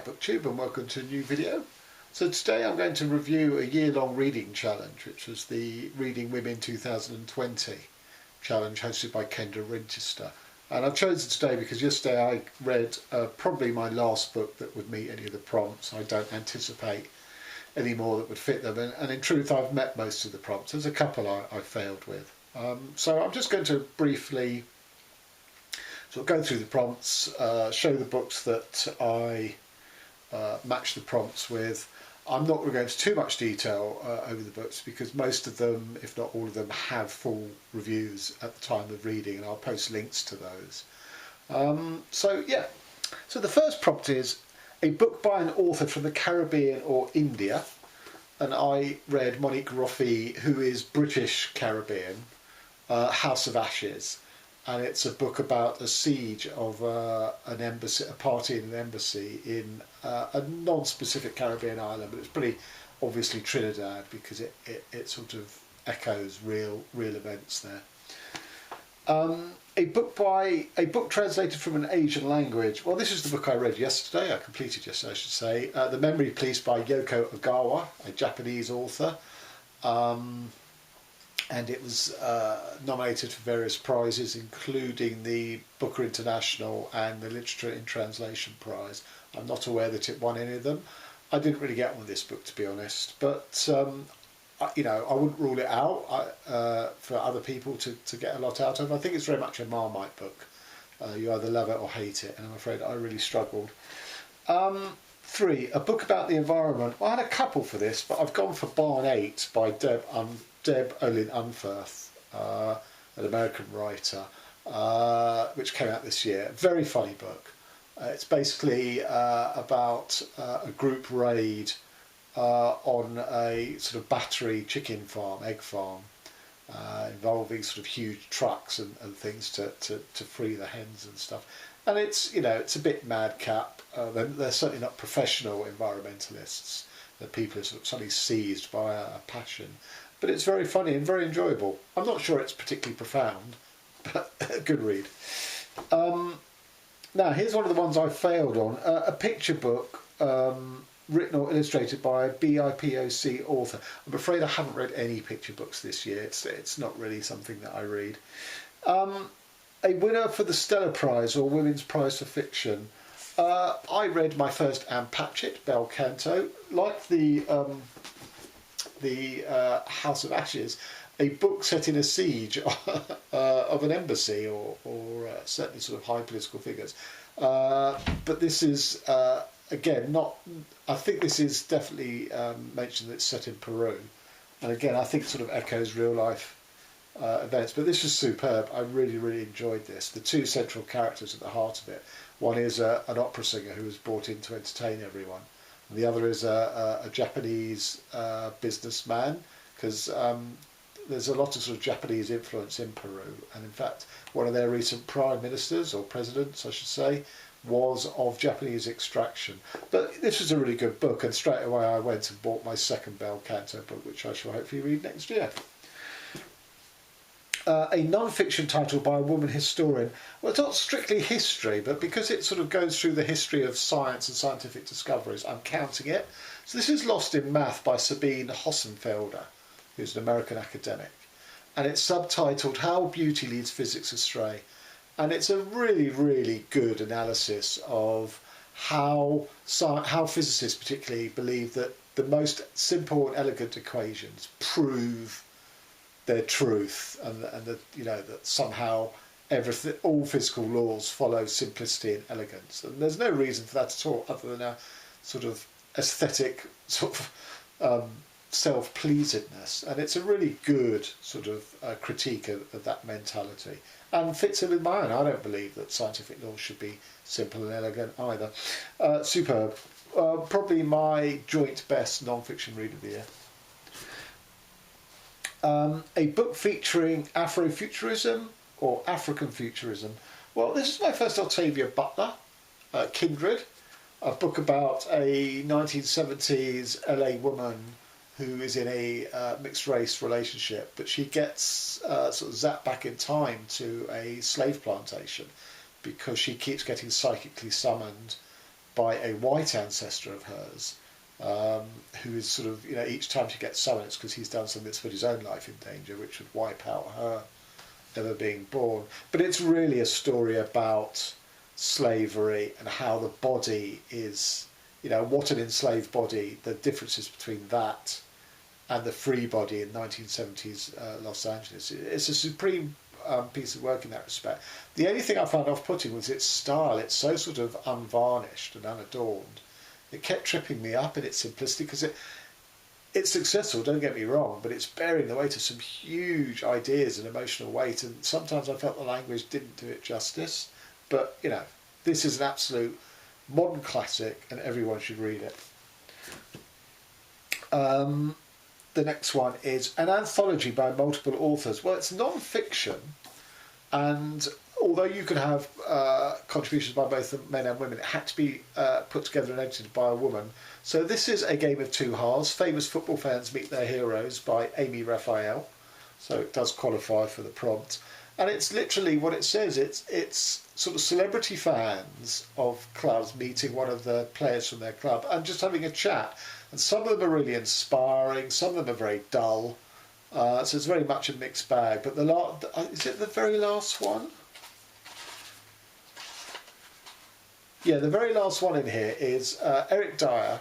BooktUbe and welcome to a new video. So today I'm going to review a year-long reading challenge, which was the Reading Women 2020 challenge hosted by Kendra Winchester. And I've chosen today because yesterday I read probably my last book that would meet any of the prompts. I don't anticipate any more that would fit them, and in truth I've met most of the prompts. There's a couple I failed with. So I'm just going to briefly sort of go through the prompts, show the books that I match the prompts with. I'm not going to go into too much detail over the books because most of them, if not all of them, have full reviews at the time of reading, and I'll post links to those. So the first prompt is a book by an author from the Caribbean or India, and I read Monique Roffey, who is British Caribbean, House of Ashes. And it's a book about a siege of an embassy, a party in an embassy in a non-specific Caribbean island, but it's pretty obviously Trinidad because it sort of echoes real events there. A book translated from an Asian language. Well, this is the book I read yesterday. I completed yesterday, I should say. The Memory Police by Yoko Ogawa, a Japanese author. And it was nominated for various prizes, including the Booker International and the Literature in Translation Prize. I'm not aware that it won any of them. I didn't really get on with this book, to be honest, but I wouldn't rule it out for other people to get a lot out of. I think it's very much a Marmite book. You either love it or hate it, and I'm afraid I really struggled. 3, a book about the environment. Well, I had a couple for this, but I've gone for Barn 8 by Deb Olin Unferth, an American writer, which came out this year. Very funny book. It's basically about a group raid on a sort of battery chicken farm, egg farm, involving sort of huge trucks and things to free the hens and stuff. And it's a bit madcap. They're certainly not professional environmentalists. They're people who are sort of suddenly seized by a passion. But it's very funny and very enjoyable. I'm not sure it's particularly profound, but a good read. Now, here's one of the ones I failed on. A picture book written or illustrated by a BIPOC author. I'm afraid I haven't read any picture books this year. It's not really something that I read. A winner for the Stella Prize, or Women's Prize for Fiction. I read my first Anne Patchett, Bel Canto. Like the House of Ashes, a book set in a siege of an embassy or certainly sort of high political figures. But this is, again, not... I think this is definitely mentioned that it's set in Peru. And again, I think it sort of echoes real life events. But this is superb. I really enjoyed this. The two central characters at the heart of it. One is an opera singer who was brought in to entertain everyone. And the other is a Japanese businessman, because there's a lot of sort of Japanese influence in Peru. And in fact, one of their recent prime ministers, or presidents, I should say, was of Japanese extraction. But this was a really good book, and straight away I went and bought my second Bel Canto book, which I shall hopefully read next year. A non-fiction title by a woman historian. Well, it's not strictly history, but because it sort of goes through the history of science and scientific discoveries, I'm counting it. So this is Lost in Math by Sabine Hossenfelder, who's an American academic. And it's subtitled How Beauty Leads Physics Astray. And it's a really good analysis of how physicists particularly believe that the most simple and elegant equations prove their truth, and that somehow all physical laws follow simplicity and elegance, and there's no reason for that at all, other than a sort of aesthetic sort of self-pleasedness. And it's a really good sort of critique of that mentality, and fits in with my own. I don't believe that scientific laws should be simple and elegant either. Superb. Probably my joint best non-fiction read of the year. A book featuring Afrofuturism or Africanfuturism. Well, this is my first Octavia Butler, Kindred, a book about a 1970s LA woman who is in a mixed race relationship, but she gets sort of zapped back in time to a slave plantation because she keeps getting psychically summoned by a white ancestor of hers, who is sort of, each time she gets summoned, it's because he's done something that's put his own life in danger, which would wipe out her ever being born. But it's really a story about slavery and how the body is, what an enslaved body, the differences between that and the free body in 1970s Los Angeles. It's a supreme piece of work in that respect. The only thing I found off-putting was its style. It's so sort of unvarnished and unadorned. It kept tripping me up in its simplicity, because it's successful, don't get me wrong, but it's bearing the weight of some huge ideas and emotional weight, and sometimes I felt the language didn't do it justice. But, this is an absolute modern classic and everyone should read it. The next one is an anthology by multiple authors. Well, it's non-fiction, and although you can have contributions by both men and women, it had to be put together and edited by a woman. So this is A Game of Two Halves, Famous Football Fans Meet Their Heroes by Amy Raphael. So it does qualify for the prompt. And it's literally what it says. It's sort of celebrity fans of clubs meeting one of the players from their club and just having a chat. And some of them are really inspiring, some of them are very dull. So it's very much a mixed bag. But is it the very last one? Yeah, the very last one in here is Eric Dyer,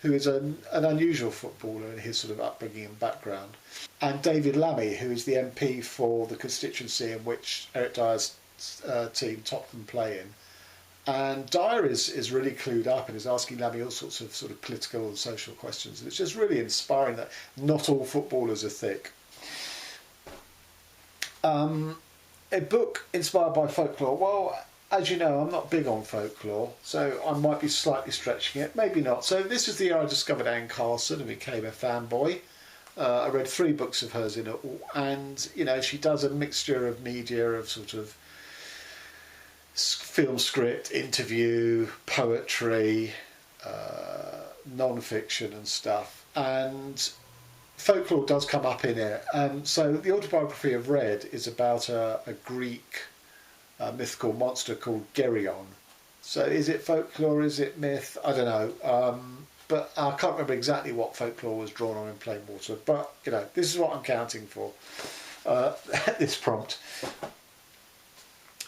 who is an unusual footballer in his sort of upbringing and background, and David Lammy, who is the MP for the constituency in which Eric Dyer's team, Tottenham, play in. And Dyer is really clued up and is asking Lammy all sorts of sort of political and social questions. And it's just really inspiring that not all footballers are thick. A book inspired by folklore. Well, as you know, I'm not big on folklore, so I might be slightly stretching it, maybe not. So this is the year I discovered Anne Carlson and became a fanboy. I read 3 books of hers in it, and she does a mixture of media, of sort of film script, interview, poetry, non-fiction and stuff, and folklore does come up in it. So the autobiography of Red is about a Greek mythical monster called Geryon. So is it folklore, is it myth? I don't know. But I can't remember exactly what folklore was drawn on in plain water. But, this is what I'm counting for, this prompt.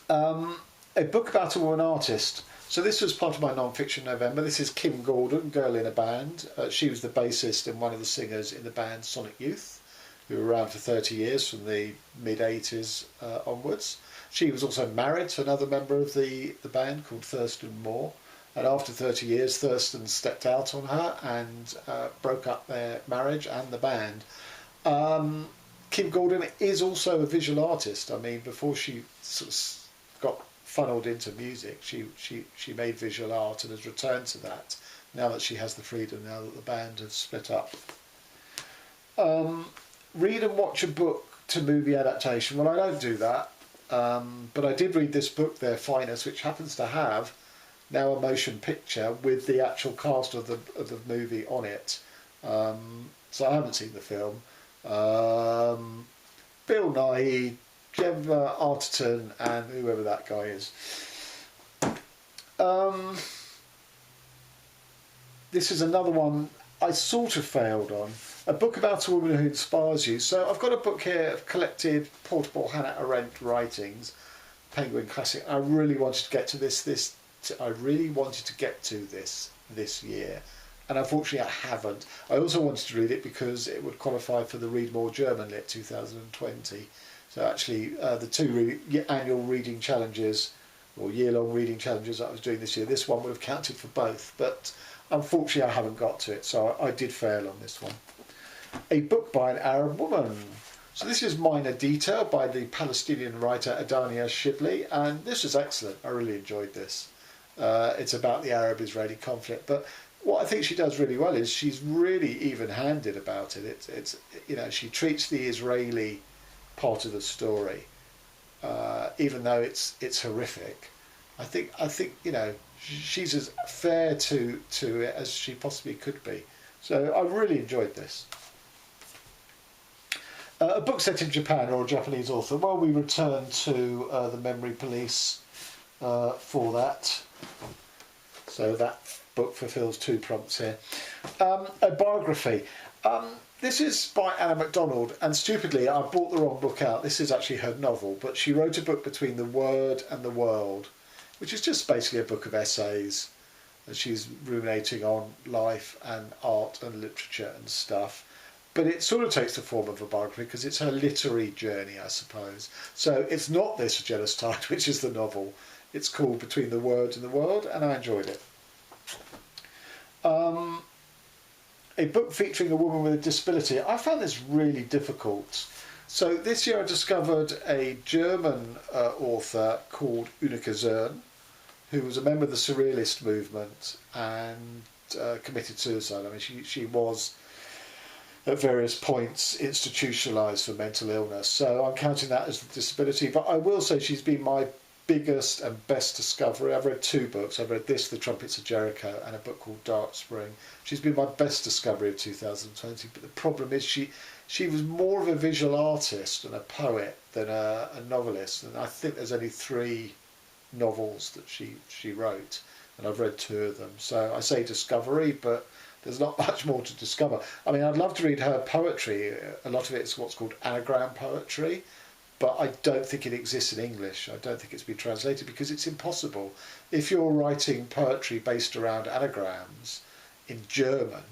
A book about a woman artist. So this was part of my non-fiction November. This is Kim Gordon, Girl in a Band. She was the bassist and one of the singers in the band Sonic Youth, who were around for 30 years from the mid-80s onwards. She was also married to another member of the band called Thurston Moore. And after 30 years, Thurston stepped out on her and broke up their marriage and the band. Kim Gordon is also a visual artist. I mean, before she sort of got funneled into music, she made visual art and has returned to that now that she has the freedom, now that the band have split up. Read and watch a book to movie adaptation. Well, I don't do that, but I did read this book, Their Finest, which happens to have now a motion picture with the actual cast of the movie on it. So I haven't seen the film. Bill Nighy, Gemma Arterton, and whoever that guy is. This is another one I sort of failed on. A book about a woman who inspires you. So I've got a book here of collected portable Hannah Arendt writings, Penguin Classic. I really wanted to get to this year, and unfortunately I haven't. I also wanted to read it because it would qualify for the Read More German Lit 2020. So actually the 2 annual reading challenges, or year-long reading challenges that I was doing this year, this one would have counted for both, but unfortunately I haven't got to it, so I did fail on this one. A book by an Arab woman. So this is Minor Detail by the Palestinian writer Adania Shibli, and this is excellent. I really enjoyed this. It's about the Arab-Israeli conflict, but what I think she does really well is she's really even-handed about it. It's she treats the Israeli part of the story, even though it's horrific. I think she's as fair to it as she possibly could be. So I really enjoyed this. A book set in Japan or a Japanese author. Well, we return to the Memory Police for that. So that book fulfills 2 prompts here. A biography. This is by Anna Macdonald, and stupidly I bought the wrong book out. This is actually her novel, but she wrote a book between the word and the world, which is just basically a book of essays. And she's ruminating on life and art and literature and stuff. But it sort of takes the form of a biography because it's her literary journey, I suppose. So it's not this Jealous Tide, which is the novel. It's called Between the Word and the World, and I enjoyed it. A book featuring a woman with a disability. I found this really difficult. So this year I discovered a German author called Unika Zern, who was a member of the Surrealist movement and committed suicide. I mean, she was at various points institutionalised for mental illness. So I'm counting that as a disability. But I will say she's been my biggest and best discovery. I've read 2 books. I've read this, The Trumpets of Jericho, and a book called Dark Spring. She's been my best discovery of 2020. But the problem is she was more of a visual artist and a poet than a novelist. And I think there's only 3 novels that she wrote, and I've read 2 of them. So I say discovery, but there's not much more to discover. I mean, I'd love to read her poetry. A lot of it is what's called anagram poetry, but I don't think it exists in English. I don't think it's been translated because it's impossible. If you're writing poetry based around anagrams in German,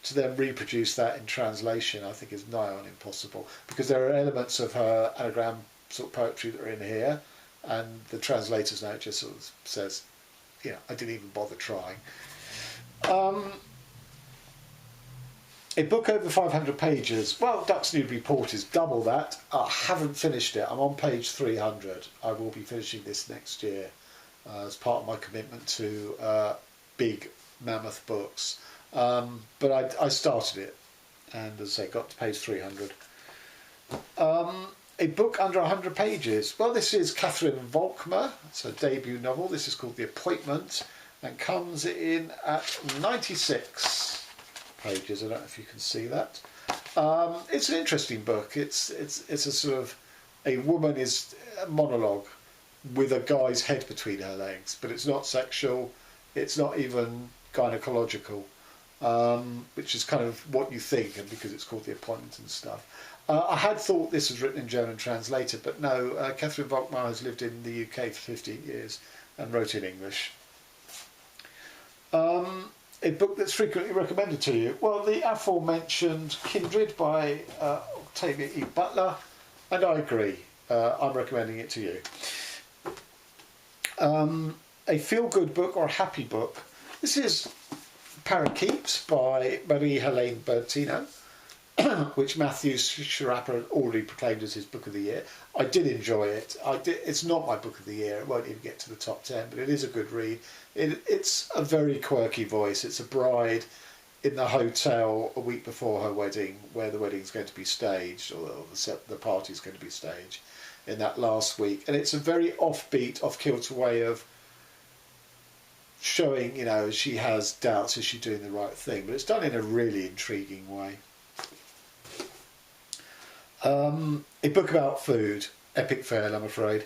to then reproduce that in translation, I think is nigh on impossible, because there are elements of her anagram sort of poetry that are in here, and the translator's note just sort of says, you know, I didn't even bother trying. A book over 500 pages. Well, Duck's Nude Report is double that. I haven't finished it. I'm on page 300. I will be finishing this next year as part of my commitment to big mammoth books. But I started it, and as I say, got to page 300. A book under 100 pages. Well, this is Catherine Volkman. It's her debut novel. This is called The Appointment, and comes in at 96 pages. I don't know if you can see that. It's an interesting book. It's a sort of, a woman is a monologue with a guy's head between her legs, but it's not sexual. It's not even gynecological, which is kind of what you think, and because it's called The Appointment and stuff. I had thought this was written in German and translated, but no, Catherine Volkman has lived in the UK for 15 years and wrote in English. A book that's frequently recommended to you. Well, the aforementioned Kindred by Octavia E. Butler, and I agree. I'm recommending it to you. A feel-good book or a happy book. This is Parakeets by Marie-Helene Bertino, which Matthew Sharappa had already proclaimed as his book of the year. I did enjoy it. It's not my book of the year. It won't even get to the top 10, but it is a good read. It's a very quirky voice. It's a bride in the hotel a week before her wedding, where the wedding's going to be staged, or the party's going to be staged in that last week. And it's a very offbeat, off-kilter way of showing, you know, she has doubts, is she doing the right thing? But it's done in a really intriguing way. A book about food. Epic fail, I'm afraid.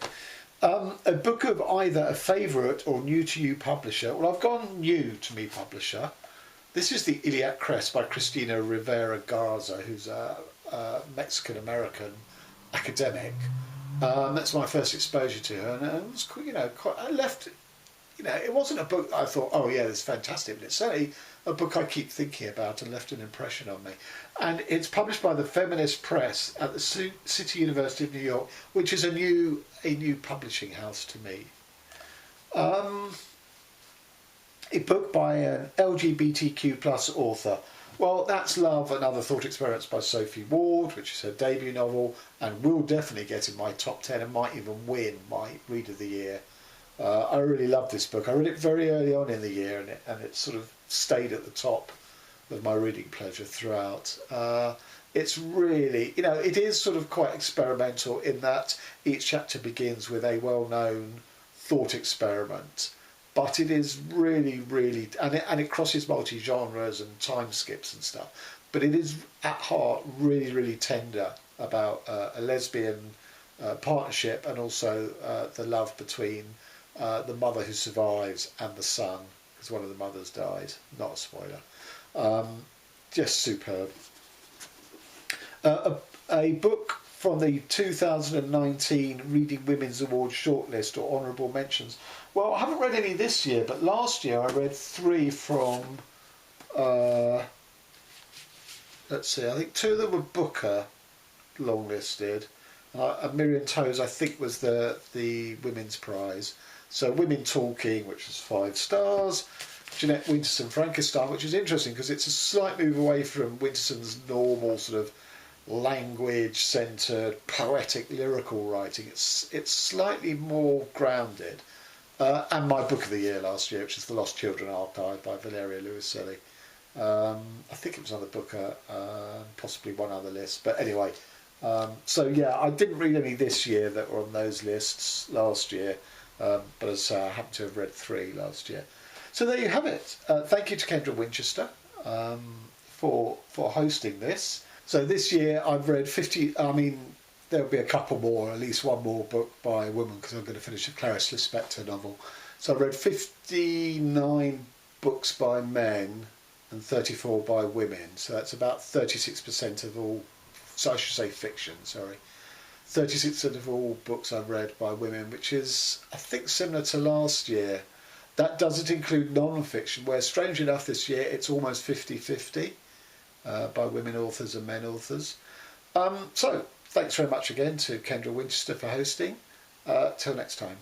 A book of either a favourite or new to you publisher. Well, I've gone new to me publisher. This is the Iliac Crest by Christina Rivera Garza, who's a Mexican-American academic. That's my first exposure to her, and it was, you know, I left, you know, it wasn't a book that I thought, oh yeah, this is fantastic, but it's certainly a book I keep thinking about and left an impression on me. And it's published by the Feminist Press at the City University of New York, which is a new publishing house to me. A book by an LGBTQ+ author. Well, that's Love and Other Thought Experiments by Sophie Ward, which is her debut novel, and will definitely get in my top 10 and might even win my Read of the Year. I really loved this book. I read it very early on in the year, and it sort of stayed at the top of my reading pleasure throughout. It's really, you know, it is sort of quite experimental in that each chapter begins with a well-known thought experiment, but it is really, really, and it crosses multi-genres and time skips and stuff, but it is at heart really, really tender about a lesbian partnership, and also the love between the mother who survives and the son because one of the mothers died. Not a spoiler. Just superb. A book from the 2019 Reading Women's Awards shortlist or honourable mentions. Well, I haven't read any this year, but last year I read 3 from, let's see, I think 2 of them were Booker longlisted. Miriam Toews, I think, was the Women's Prize. So Women Talking, which was 5 stars. Jeanette Winterson, Frankenstein, which is interesting because it's a slight move away from Winterson's normal sort of language-centred, poetic, lyrical writing. It's slightly more grounded. And my book of the year last year, which is The Lost Children Archive by Valeria Luiselli. I think it was on the Booker, possibly one other list. But anyway, so yeah, I didn't read any this year that were on those lists last year. But as I say, I happen to have read 3 last year. So there you have it. Thank you to Kendra Winchester for hosting this. So this year I've read 50, I mean, there'll be a couple more, at least one more book by a woman, because I'm going to finish a Clarice Lispector novel. So I read 59 books by men and 34 by women. So that's about 36% of all, so I should say fiction, sorry. 36% of all books I've read by women, which is, I think, similar to last year. That doesn't include non-fiction, where, strangely enough, this year it's almost 50-50 by women authors and men authors. So, thanks very much again to Kendra Winchester for hosting. Till next time.